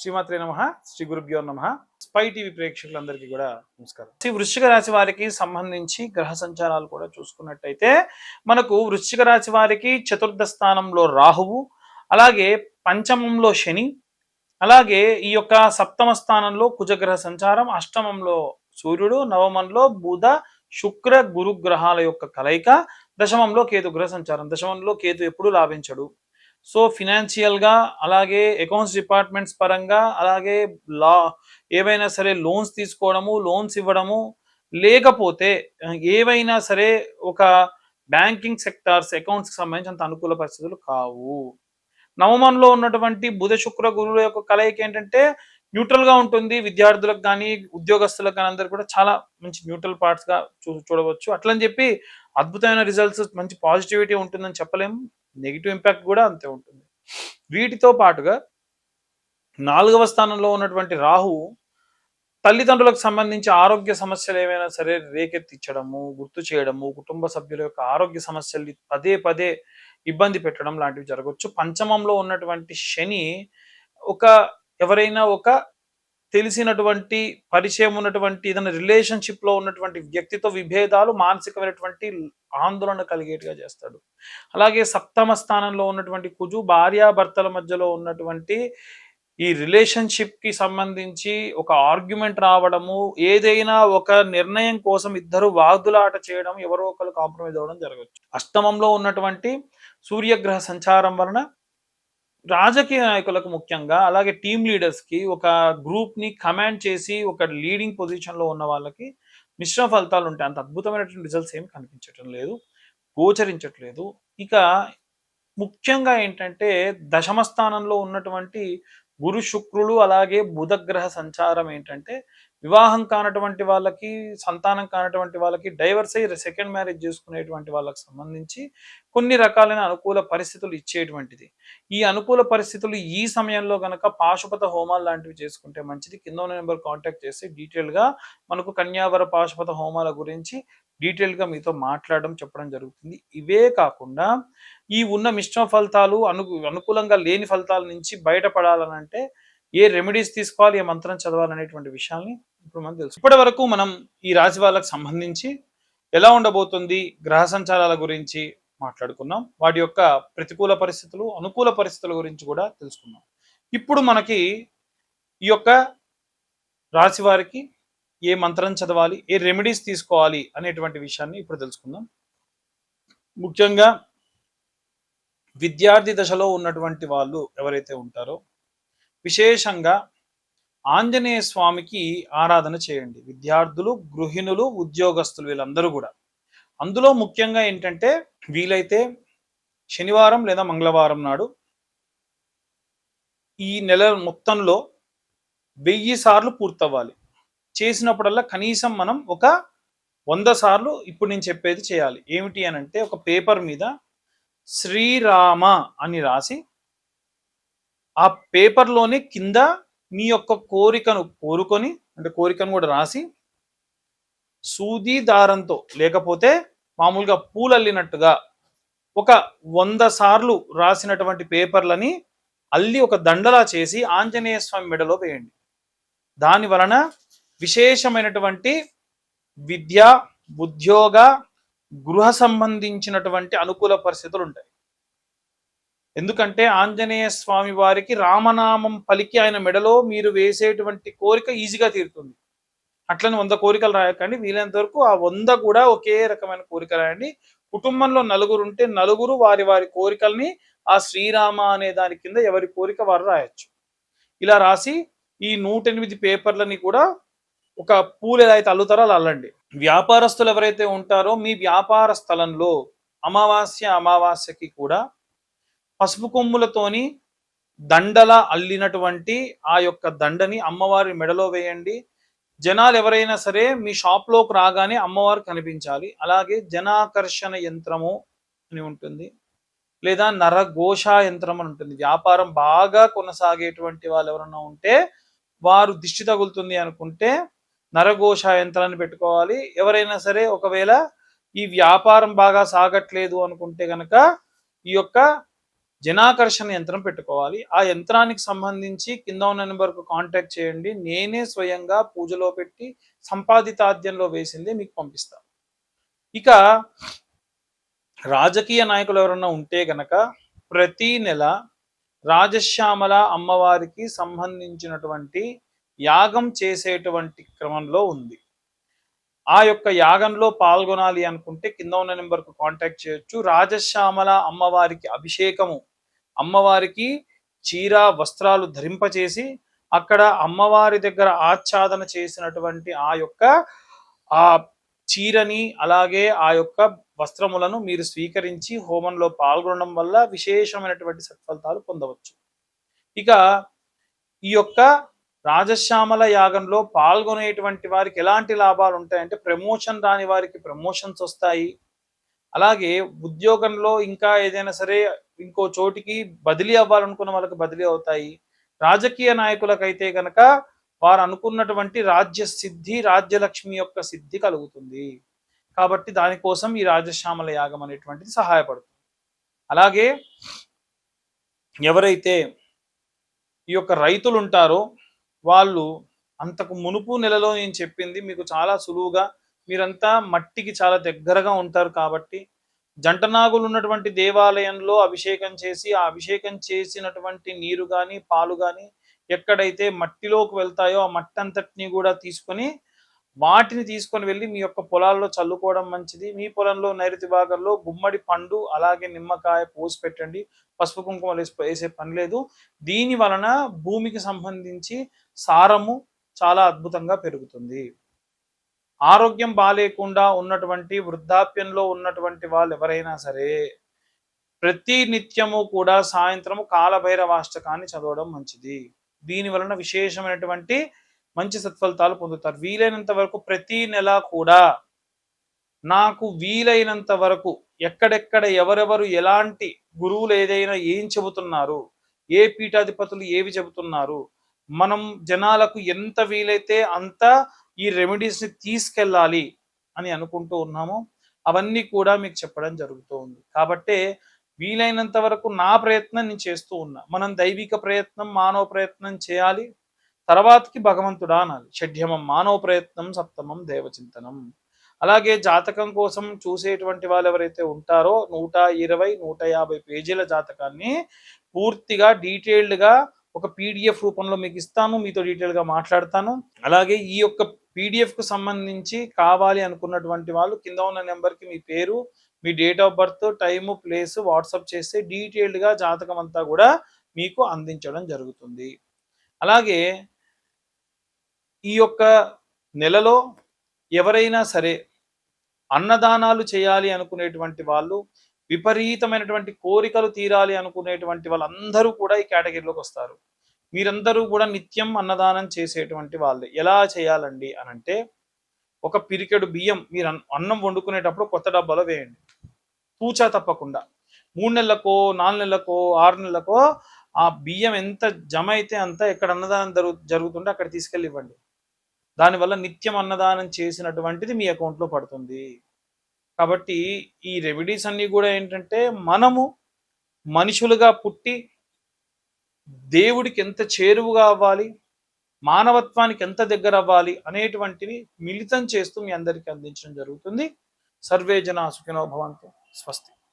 శ్రీమాత్రే నమః. శ్రీ గురుభ్యో నమః. స్పై టీవీ ప్రేక్షకులందరికీ కూడా నమస్కారం. శ్రీ వృశ్చిక రాశి వారికి సంబంధించి గ్రహ సంచారాలు కూడా చూసుకున్నట్టయితే మనకు వృశ్చిక రాశి వారికి చతుర్థ స్థానంలో రాహువు, అలాగే పంచమంలో శని, అలాగే ఈ యొక్క సప్తమ స్థానంలో కుజగ్రహ సంచారం, అష్టమంలో సూర్యుడు, నవమంలో బుధ శుక్ర గురు గ్రహాల యొక్క కలయిక, దశమంలో కేతు గ్రహ సంచారం. దశమంలో కేతు ఎప్పుడు లాభించడు. సో ఫినాన్షియల్ గా, అలాగే అకౌంట్స్ డిపార్ట్మెంట్స్ పరంగా, అలాగే లా ఏవైనా సరే లోన్స్ తీసుకోవడము, లోన్స్ ఇవ్వడము, లేకపోతే ఏవైనా సరే ఒక బ్యాంకింగ్ సెక్టార్స్ అకౌంట్స్కి సంబంధించినంత అనుకూల పరిస్థితులు కావు. నవమంలో ఉన్నటువంటి బుధ శుక్ర గురువుల యొక్క కలయిక ఏంటంటే న్యూట్రల్ గా ఉంటుంది. విద్యార్థులకు కానీ ఉద్యోగస్తులకు కానీ అందరు కూడా చాలా మంచి న్యూట్రల్ పార్ట్స్ గా చూడవచ్చు. అట్లని చెప్పి అద్భుతమైన రిజల్ట్స్, మంచి పాజిటివిటీ ఉంటుందని చెప్పలేము. నెగిటివ్ ఇంపాక్ట్ కూడా అంతే ఉంటుంది. వీటితో పాటుగా 4వ స్థానంలో ఉన్నటువంటి రాహు తల్లిదండ్రులకు సంబంధించి ఆరోగ్య సమస్యలు ఏమైనా సరే రేకెత్తించడము, గుర్తు చేయడము, కుటుంబ సభ్యుల యొక్క ఆరోగ్య సమస్యల్ని పదే పదే ఇబ్బంది పెట్టడం లాంటివి జరగవచ్చు. పంచమంలో ఉన్నటువంటి శని ఎవరైనా ఒక తెలిసినటువంటి పరిచయం ఉన్నటువంటి ఏదైనా రిలేషన్షిప్ లో ఉన్నటువంటి వ్యక్తితో విభేదాలు, మానసికమైనటువంటి ఆందోళన కలిగేట్టుగా చేస్తాడు. అలాగే సప్తమ స్థానంలో ఉన్నటువంటి కుజు భార్యాభర్తల మధ్యలో ఉన్నటువంటి ఈ రిలేషన్షిప్ కి సంబంధించి ఒక ఆర్గ్యుమెంట్ రావడము, ఏదైనా ఒక నిర్ణయం కోసం ఇద్దరు వాగ్దులాట చేయడం, ఎవరో ఒకరు కాంప్రమైజ్ అవ్వడం జరగచ్చు. అష్టమంలో ఉన్నటువంటి సూర్యగ్రహ సంచారం వలన రాజకీయ నాయకులకు ముఖ్యంగా, అలాగే టీమ్ లీడర్స్ కి, ఒక గ్రూప్ ని కమాండ్ చేసి ఒక లీడింగ్ పొజిషన్ లో ఉన్న వాళ్ళకి మిశ్రమ ఫలితాలు ఉంటాయి. అంత అద్భుతమైనటువంటి రిజల్ట్స్ ఏం కనిపించటం లేదు, గోచరించట్లేదు. ఇక ముఖ్యంగా ఏంటంటే దశమ స్థానంలో ఉన్నటువంటి గురు శుక్రులు, అలాగే బుధగ్రహ సంచారం ఏంటంటే వివాహం కానటువంటి వాళ్ళకి, సంతానం కానటువంటి వాళ్ళకి, డైవర్స్ అయ్యి సెకండ్ మ్యారేజ్ చేసుకునేటువంటి వాళ్ళకి సంబంధించి కొన్ని రకాలైన అనుకూల పరిస్థితులు ఇచ్చేటువంటిది. ఈ అనుకూల పరిస్థితులు ఈ సమయంలో గనక పాశుపత హోమాలు లాంటివి చేసుకుంటే మంచిది. కింద ఉన్న నెంబర్ కాంటాక్ట్ చేసి డీటెయిల్గా మనకు కన్యావర పాశుపత హోమాల గురించి డీటెయిల్గా మీతో మాట్లాడడం, చెప్పడం జరుగుతుంది. ఇవే కాకుండా ఈ ఉన్న మిశ్రమ ఫలితాలు, అనుకూలంగా లేని ఫలితాల నుంచి బయటపడాలనంటే ఏ రెమెడీస్ తీసుకోవాలి, ఏ మంత్రం చదవాలనేటువంటి విషయాల్ని ఇప్పుడు మనం తెలుసు. ఇప్పటి వరకు మనం ఈ రాశి వాళ్ళకి సంబంధించి ఎలా ఉండబోతుంది గ్రహ సంచారాల గురించి మాట్లాడుకున్నాం. వాటి యొక్క ప్రతికూల పరిస్థితులు, అనుకూల పరిస్థితుల గురించి కూడా తెలుసుకున్నాం. ఇప్పుడు మనకి ఈ యొక్క రాశి వారికి ఏ మంత్రం చదవాలి, ఏ రెమెడీస్ తీసుకోవాలి అనేటువంటి విషయాన్ని ఇప్పుడు తెలుసుకుందాం. ముఖ్యంగా విద్యార్థి దశలో ఉన్నటువంటి వాళ్ళు ఎవరైతే ఉంటారో విశేషంగా ఆంజనేయ స్వామికి ఆరాధన చేయండి. విద్యార్థులు, గృహిణులు, ఉద్యోగస్తులు వీళ్ళందరూ కూడా. అందులో ముఖ్యంగా ఏంటంటే వీలైతే శనివారం లేదా మంగళవారం నాడు ఈ నెల మొత్తంలో 1000 సార్లు పూర్తవ్వాలి. చేసినప్పుడల్లా కనీసం మనం ఒక 100 సార్లు ఇప్పుడు నేను చెప్పేది చేయాలి. ఏమిటి అని అంటే ఒక పేపర్ మీద శ్రీరామ అని రాసి ఆ పేపర్లోని కింద మీ యొక్క కోరికను కోరుకొని, అంటే కోరికను కూడా రాసి సూది దారంతో లేకపోతే మామూలుగా పూలల్లినట్టుగా ఒక 100 సార్లు రాసినటువంటి పేపర్లని అల్లి ఒక దండలా చేసి ఆంజనేయ స్వామి మెడలో వేయండి. దాని వలన విశేషమైనటువంటి విద్య, ఉద్యోగ, గృహ సంబంధించినటువంటి అనుకూల పరిస్థితులు ఉంటాయి. ఎందుకంటే ఆంజనేయ స్వామి వారికి రామనామం పలికి ఆయన మెడలో మీరు వేసేటువంటి కోరిక ఈజీగా తీరుతుంది. అట్లని 100 కోరికలు రాయకండి. వీలైనంత వరకు ఆ 100 కూడా ఒకే రకమైన కోరిక రాయండి. కుటుంబంలో నలుగురు ఉంటే నలుగురు వారి వారి కోరికల్ని ఆ శ్రీరామ అనే దాని కింద ఎవరి కోరిక వారు రాయొచ్చు. ఇలా రాసి ఈ 108 పేపర్లని కూడా ఒక పూలు ఏదైతే అల్లుతారో అలా అల్లండి. వ్యాపారస్తులు ఎవరైతే ఉంటారో మీ వ్యాపార స్థలంలో అమావాస్యకి కూడా పసుపు కొమ్ములతోని దండల అల్లినటువంటి ఆ యొక్క దండని అమ్మవారి మెడలో వేయండి. జనాలు ఎవరైనా సరే మీ షాప్లోకి రాగానే అమ్మవారు కనిపించాలి. అలాగే జనాకర్షణ యంత్రము అని ఉంటుంది, లేదా నరఘోష యంత్రం అని ఉంటుంది. వ్యాపారం బాగా కొనసాగేటువంటి వాళ్ళు ఎవరైనా ఉంటే వారు దిష్టి తగులుతుంది అనుకుంటే నరఘోష యంత్రాన్ని పెట్టుకోవాలి. ఎవరైనా సరే ఒకవేళ ఈ వ్యాపారం బాగా సాగట్లేదు అనుకుంటే కనుక ఈ యొక్క జనాకర్షణ యంత్రం పెట్టుకోవాలి. ఆ యంత్రానికి సంబంధించి కింద ఉన్న నెంబర్‌కు కాంటాక్ట్ చేయండి. నేనే స్వయంగా పూజలో పెట్టి సంపాదితాద్యంలో వేసిందే మీకు పంపిస్తా. ఇక రాజకీయ నాయకులు ఎవరన్నా ఉంటే గనక ప్రతి నెల రాజశ్యామల అమ్మవారికి సంబంధించినటువంటి యాగం చేసేటువంటి క్రమంలో ఉంది. ఆ యొక్క యాగంలో పాల్గొనాలి అనుకుంటే కింద ఉన్న నెంబర్‌కు కాంటాక్ట్ చేయొచ్చు. రాజశ్యామల అమ్మవారికి అభిషేకము, అమ్మవారికి చీర వస్త్రాలు ధరింపచేసి అక్కడ అమ్మవారి దగ్గర ఆచ్ఛాదన చేసినటువంటి ఆ యొక్క ఆ చీరని అలాగే ఆ యొక్క వస్త్రములను మీరు స్వీకరించి హోమంలో పాల్గొనడం వల్ల విశేషమైనటువంటి సత్ఫలితాలు పొందవచ్చు. ఇక ఈ యొక్క రాజశ్యామల యాగంలో పాల్గొనేటువంటి వారికి ఎలాంటి లాభాలు ఉంటాయంటే ప్రమోషన్ రాని వారికి ప్రమోషన్స్ వస్తాయి. అలాగే ఉద్యోగంలో ఇంకా ఏదైనా సరే ఇంకో చోటికి బదిలీ అవ్వాలనుకున్న వాళ్ళకి బదిలీ అవుతాయి. రాజకీయ నాయకులకైతే గనక వారు అనుకున్నటువంటి రాజ్య సిద్ధి, రాజ్యలక్ష్మి యొక్క సిద్ధి కలుగుతుంది. కాబట్టి దానికోసం ఈ రాజశ్యామల యాగం అనేటువంటిది సహాయపడుతుంది. అలాగే ఎవరైతే ఈ యొక్క రైతులు ఉంటారో వాళ్ళు అంతకు మునుపు నెలలో నేను చెప్పింది మీకు చాలా సులువుగా, మీరంతా మట్టికి చాలా దగ్గరగా ఉంటారు కాబట్టి జంటనాగులు ఉన్నటువంటి దేవాలయంలో అభిషేకం చేసి ఆ అభిషేకం చేసినటువంటి నీరు కానీ పాలు కానీ ఎక్కడైతే మట్టిలోకి వెళ్తాయో ఆ మట్టి అంతటిని కూడా తీసుకొని వాటిని తీసుకొని వెళ్ళి మీ యొక్క పొలాల్లో చల్లుకోవడం మంచిది. మీ పొలంలో నైరుతి భాగంలో గుమ్మడి పండు అలాగే నిమ్మకాయ పోసి పెట్టండి. పసుపు కుంకుమ వేసే పని లేదు. దీని వలన భూమికి సంబంధించి సారము చాలా అద్భుతంగా పెరుగుతుంది. ఆరోగ్యం బాలేకుండా ఉన్నటువంటి వృద్ధాప్యంలో ఉన్నటువంటి వాళ్ళు ఎవరైనా సరే ప్రతి నిత్యము కూడా సాయంత్రము కాలభైరవాష్టకాన్ని చదవడం మంచిది. దీని వలన విశేషమైనటువంటి మంచి సత్ఫలితాలు పొందుతారు. వీలైనంత వరకు ప్రతి నెల కూడా నాకు వీలైనంత వరకు ఎక్కడెక్కడ ఎవరెవరు ఎలాంటి గురువులు ఏదైనా ఏం చెబుతున్నారు, ఏ పీఠాధిపతులు ఏవి చెబుతున్నారు, మనం జనాలకు ఎంత వీలైతే అంత ఈ రెమెడీస్ని తీసుకెళ్ళాలి అని అనుకుంటూ ఉన్నాము. అవన్నీ కూడా మీకు చెప్పడం జరుగుతూ ఉంది. కాబట్టే వీలైనంత వరకు నా ప్రయత్నం నేను చేస్తూ ఉన్నా. మనం దైవిక ప్రయత్నం, మానవ ప్రయత్నం చేయాలి. తర్వాతకి భగవంతుడా అనాలి. షడ్యమం మానవ ప్రయత్నం, సప్తమం దేవచింతనం. అలాగే జాతకం కోసం చూసేటువంటి వాళ్ళు ఎవరైతే ఉంటారో 120, 150 పేజీల జాతకాన్ని పూర్తిగా డీటెయిల్డ్గా ఒక పీడిఎఫ్ రూపంలో మీకు ఇస్తాను. మీతో డీటెయిల్గా మాట్లాడతాను. అలాగే ఈ యొక్క పీడిఎఫ్కు సంబంధించి కావాలి అనుకున్నటువంటి వాళ్ళు కింద ఉన్న నెంబర్కి మీ పేరు, మీ date of birth, time, place WhatsApp చేస్తే డీటెయిల్డ్గా జాతకం అంతా కూడా మీకు అందించడం జరుగుతుంది. అలాగే ఈ యొక్క నెలలో ఎవరైనా సరే అన్నదానాలు చేయాలి అనుకునేటువంటి వాళ్ళు, విపరీతమైనటువంటి కోరికలు తీరాలి అనుకునేటువంటి వాళ్ళందరూ కూడా ఈ కేటగిరీలోకి వస్తారు. మీరందరూ కూడా నిత్యం అన్నదానం చేసేటువంటి వాళ్ళే. ఎలా చేయాలండి అనంటే ఒక పిరికెడు బియ్యం మీరు అన్నం వండుకునేటప్పుడు కొత్త డబ్బాలో వేయండి. తూచా తప్పకుండా 3 నెలలకో 4 నెలలకో 6 నెలలకో ఆ బియ్యం ఎంత జమ అయితే అంత ఎక్కడ అన్నదానం జరుగుతుంటే అక్కడ తీసుకెళ్ళి ఇవ్వండి. దానివల్ల నిత్యం అన్నదానం చేసినటువంటిది మీ అకౌంట్లో పడుతుంది. కాబట్టి ఈ రెమెడీస్ అన్నీ కూడా ఏంటంటే మనము మనుషులుగా పుట్టి దేవుడికి ఎంత చేరువుగా అవ్వాలి, మానవత్వానికి ఎంత దగ్గర అవ్వాలి అనేటువంటివి మిళితం చేస్తూ మీ అందరికీ అందించడం జరుగుతుంది. సర్వే జనా సుఖినో భవంతు. స్వస్తి.